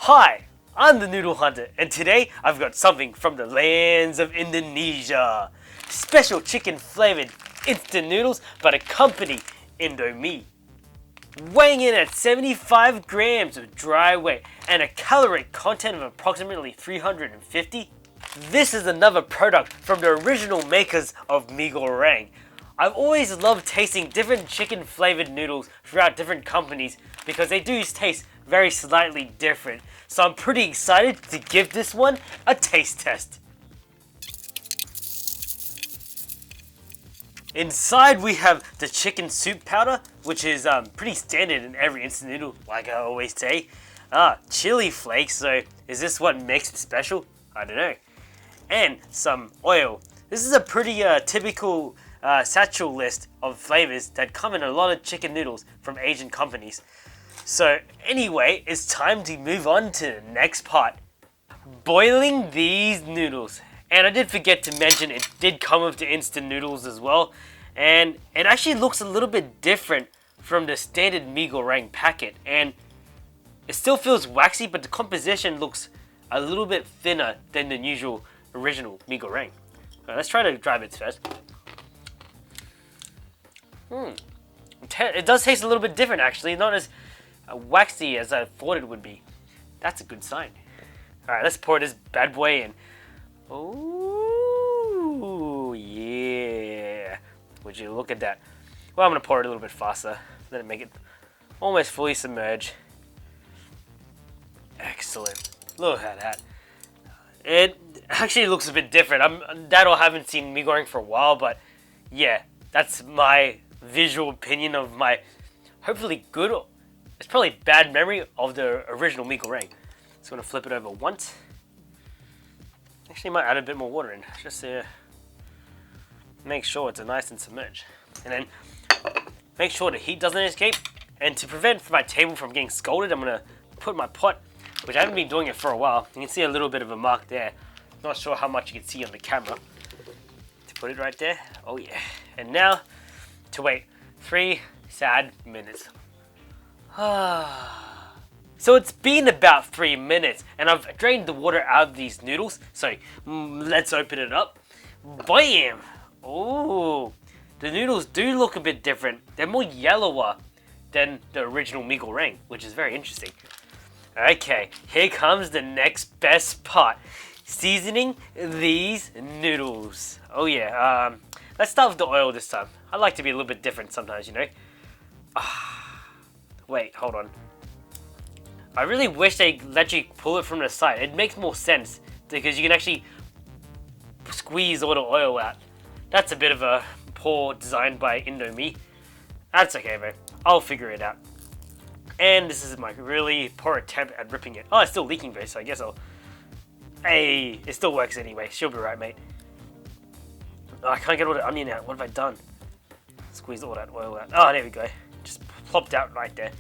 Hi, I'm the Noodle Hunter, and today I've got something from the lands of Indonesia. Special chicken flavored instant noodles by the company Indomie. Weighing in at 75 grams of dry weight and a caloric content of approximately 350, this is another product from the original makers of Goreng. I've always loved tasting different chicken flavored noodles throughout different companies because they do taste very slightly different. So I'm pretty excited to give this one a taste test. Inside we have the chicken soup powder, which is pretty standard in every instant noodle, like I always say. Chili flakes, so is this what makes it special? I don't know. And some oil. This is a pretty typical satchel list of flavors that come in a lot of chicken noodles from Asian companies. So anyway, it's time to move on to the next part. Boiling these noodles. And I did forget to mention it did come with the instant noodles as well. And it actually looks a little bit different from the standard Goreng packet. And it still feels waxy, but the composition looks a little bit thinner than the usual original Goreng. Let's try the dry bits first. It does taste a little bit different actually, not as waxy as I thought it would be. That's a good sign. Alright, let's pour this bad boy in. Oh yeah. Would you look at that? Well, I'm going to pour it a little bit faster. Let it make it almost fully submerge. Excellent. Look at that. It actually looks a bit different. I haven't seen Goreng for a while, but yeah, that's my visual opinion of my hopefully good, it's probably bad memory of the original Goreng. So I'm going to flip it over once. Actually, might add a bit more water in, just to make sure it's nice and submerged. And then make sure the heat doesn't escape. And to prevent my table from getting scalded, I'm going to put my pot, which I haven't been doing it for a while. You can see a little bit of a mark there. Not sure how much you can see on the camera. To put it right there. Oh yeah. And now to wait 3 sad minutes. So it's been about 3 minutes and I've drained the water out of these noodles. So let's open it up. Bam! Oh, the noodles do look a bit different. They're more yellower than the original Goreng, which is very interesting. Okay, here comes the next best part. Seasoning these noodles. Oh yeah, let's start with the oil this time. I like to be a little bit different sometimes, you know. Wait, hold on. I really wish they let you pull it from the side. It makes more sense because you can actually squeeze all the oil out. That's a bit of a poor design by Indomie. That's okay, though. I'll figure it out. And this is my really poor attempt at ripping it. Oh, it's still leaking though, so I guess I'll... Hey, it still works anyway. She'll be right, mate. Oh, I can't get all the onion out. What have I done? Squeeze all that oil out. Oh, there we go. Just plopped out right there.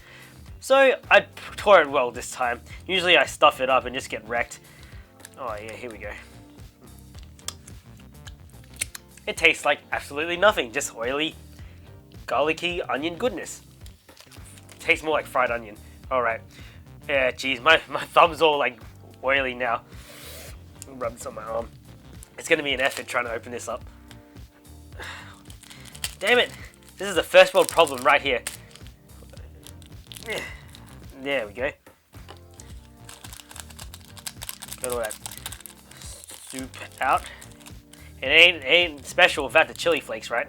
So, I tore it well this time. Usually I stuff it up and just get wrecked. Oh yeah, here we go. It tastes like absolutely nothing. Just oily, garlicky onion goodness. It tastes more like fried onion. Alright. Yeah, geez, my thumb's all like oily now. Rub this on my arm. It's going to be an effort trying to open this up. Damn it! This is the first world problem right here. There we go. Got all that soup out. It ain't special without the chili flakes, right?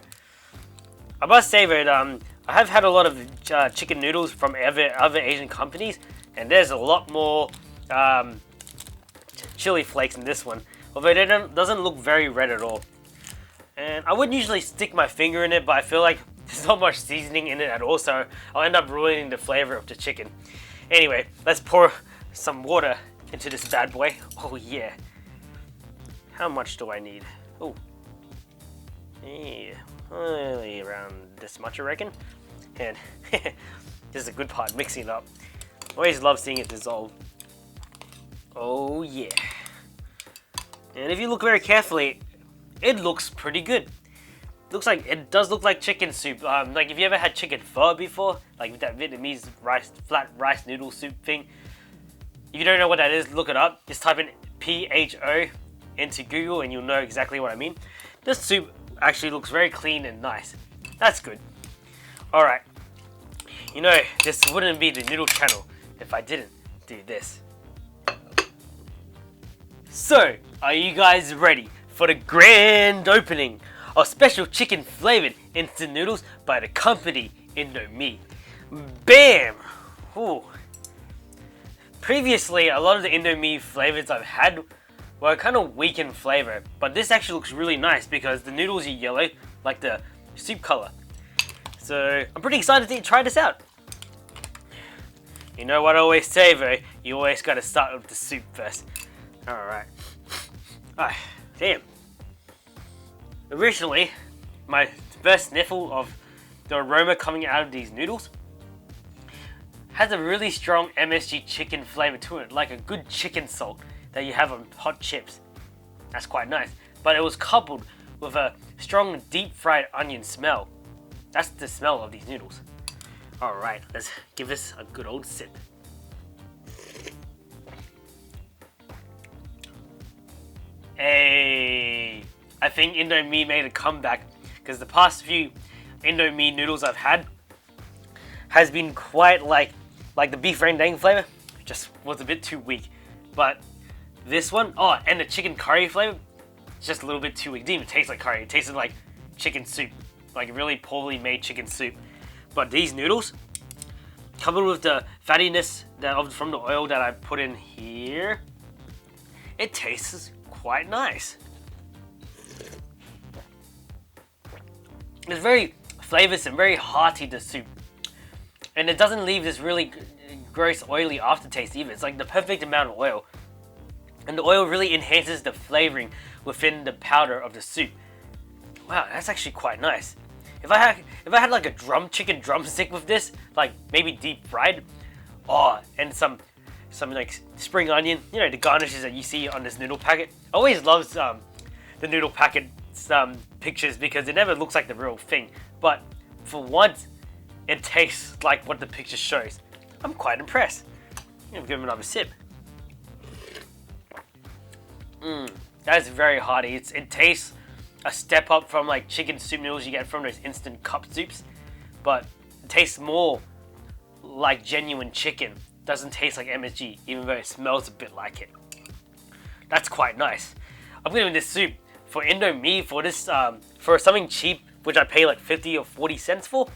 I must say that I have had a lot of chicken noodles from other Asian companies, and there's a lot more chili flakes in this one, although it doesn't look very red at all. And I wouldn't usually stick my finger in it, but I feel like there's not much seasoning in it at all, so I'll end up ruining the flavor of the chicken. Anyway, let's pour some water into this bad boy. Oh yeah. How much do I need? Oh. Yeah, only around this much I reckon. And this is a good part, mixing it up. Always love seeing it dissolve. Oh yeah. And if you look very carefully, it looks pretty good. It does look like chicken soup. Like if you ever had chicken pho before, like with that Vietnamese flat rice noodle soup thing, If you don't know what that is, look it up. Just type in PHO into Google and you'll know exactly what I mean. This soup actually looks very clean and nice. That's good. Alright. You know, this wouldn't be the noodle channel if I didn't do this. So, are you guys ready for the grand opening of special chicken flavored instant noodles by the company Indomie? Bam! Ooh. Previously, a lot of the Indomie flavors I've had were kind of weak in flavor, but this actually looks really nice because the noodles are yellow, like the soup color. So, I'm pretty excited to try this out. You know what I always say though, you always gotta start with the soup first. Alright. Damn. Originally, my first sniffle of the aroma coming out of these noodles has a really strong MSG chicken flavor to it, like a good chicken salt that you have on hot chips. That's quite nice. But it was coupled with a strong deep fried onion smell. That's the smell of these noodles. Alright, let's give this a good old sip. Hey, I think Indomie made a comeback because the past few Indomie noodles I've had has been quite like the beef rendang flavor, just was a bit too weak. But this one, oh, and the chicken curry flavor, just a little bit too weak. It didn't even taste like curry, it tasted like chicken soup, like really poorly made chicken soup. But these noodles, coupled with the fattiness from the oil that I put in here, it tastes quite nice. It's very flavoursome, very hearty, the soup. And it doesn't leave this really gross oily aftertaste either. It's like the perfect amount of oil. And the oil really enhances the flavouring within the powder of the soup. Wow, that's actually quite nice. If I had like a chicken drumstick with this, like maybe deep fried, oh, and some like spring onion, you know, the garnishes that you see on this noodle packet. I always love the noodle packet pictures because it never looks like the real thing. But for once, it tastes like what the picture shows. I'm quite impressed. I'm gonna give it another sip. That is very hearty. It tastes a step up from like chicken soup noodles you get from those instant cup soups, but it tastes more like genuine chicken. Doesn't taste like MSG, even though it smells a bit like it. That's quite nice. I'm giving this soup for Indomie for this for something cheap, which I pay like 50 or 40 cents for.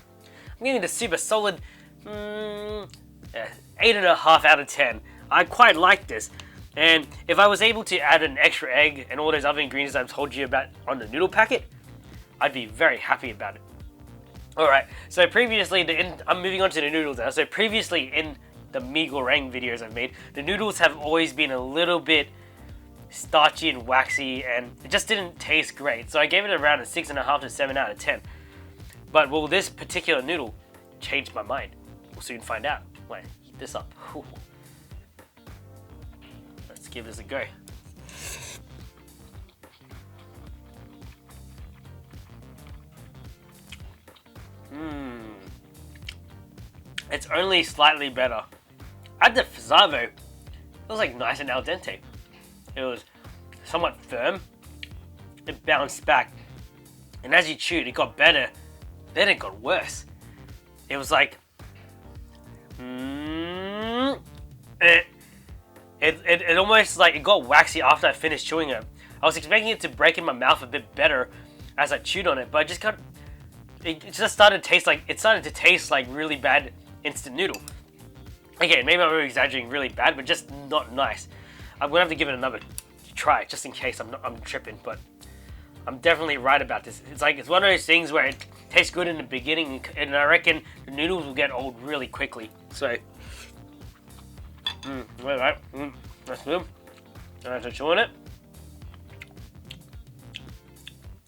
I'm giving this soup a solid 8.5 out of 10. I quite like this. And if I was able to add an extra egg and all those other ingredients I've told you about on the noodle packet, I'd be very happy about it. Alright, so previously, I'm moving on to the noodles now. So previously in the mee goreng videos I've made, the noodles have always been a little bit starchy and waxy and it just didn't taste great. So I gave it around a 6.5 to 7 out of 10. But will this particular noodle change my mind? We'll soon find out. Wait, heat this up. Whew. Let's give this a go. It's only slightly better. At the Fazavo, it was like nice and al dente. It was somewhat firm. It bounced back. And as you chewed, it got better. Then it got worse. It was like... It almost like it got waxy after I finished chewing it. I was expecting it to break in my mouth a bit better as I chewed on it, but it just started to taste like really bad instant noodle. Again, maybe I'm exaggerating really bad, but just not nice. I'm gonna have to give it another try just in case I'm tripping, but I'm definitely right about this. It's one of those things where it tastes good in the beginning, and I reckon the noodles will get old really quickly. So, that's good. Alright, so chewing it.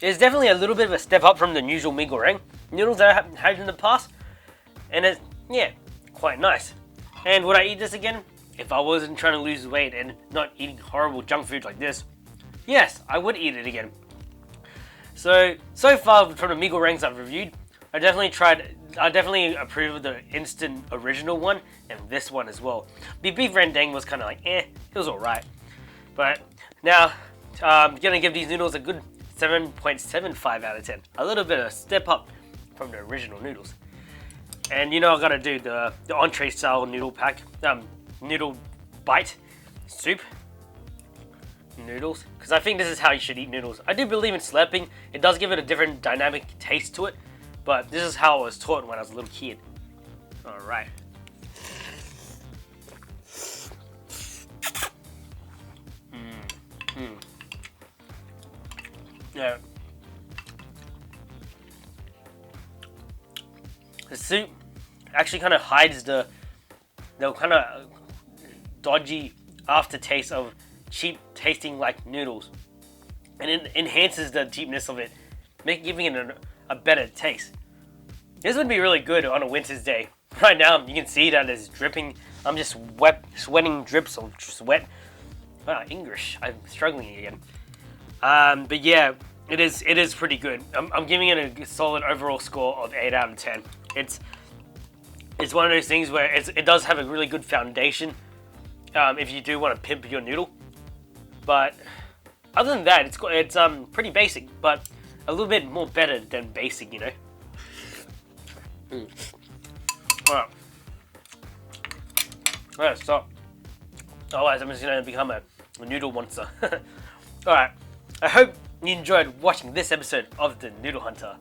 It's definitely a little bit of a step up from the usual mee goreng noodles that I have had in the past, and it's, yeah, quite nice. And would I eat this again? If I wasn't trying to lose weight and not eating horrible junk food like this, yes, I would eat it again. So far from the mee gorengs I've reviewed, I definitely tried I definitely approve of the instant original one and this one as well. The beef rendang was kind of like, it was alright. But now, I'm going to give these noodles a good 7.75 out of 10. A little bit of a step up from the original noodles. And you know I gotta do the entree style noodle pack, noodle bite, soup, noodles. Because I think this is how you should eat noodles. I do believe in slurping. It does give it a different dynamic taste to it. But this is how I was taught when I was a little kid. Alright. Yeah. The soup actually kind of hides the kind of dodgy aftertaste of cheap tasting like noodles, and it enhances the deepness of it, giving it a better taste. This would be really good on a winter's day. Right now you can see that it's dripping. I'm just sweating drips of sweat. English, I'm struggling again. But yeah, it is pretty good. I'm giving it a solid overall score of 8 out of 10. It's one of those things where it does have a really good foundation if you do want to pimp your noodle. But other than that, it's pretty basic, but a little bit more better than basic, you know. Alright, stop. Otherwise, I'm just gonna become a noodle monster. Alright, I hope you enjoyed watching this episode of the Noodle Hunter.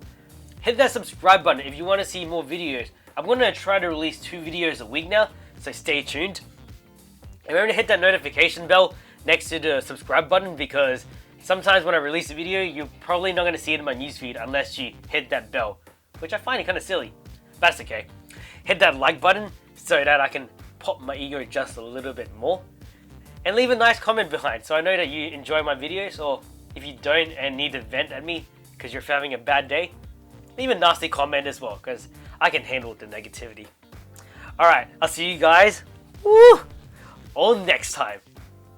Hit that subscribe button if you want to see more videos. I'm going to try to release 2 videos a week now, so stay tuned. And remember to hit that notification bell next to the subscribe button, because sometimes when I release a video, you're probably not going to see it in my newsfeed unless you hit that bell, which I find it kind of silly. That's okay. Hit that like button so that I can pop my ego just a little bit more. And leave a nice comment behind so I know that you enjoy my videos, or if you don't and need to vent at me because you're having a bad day, leave a nasty comment as well, because I can handle the negativity. Alright, I'll see you guys all next time.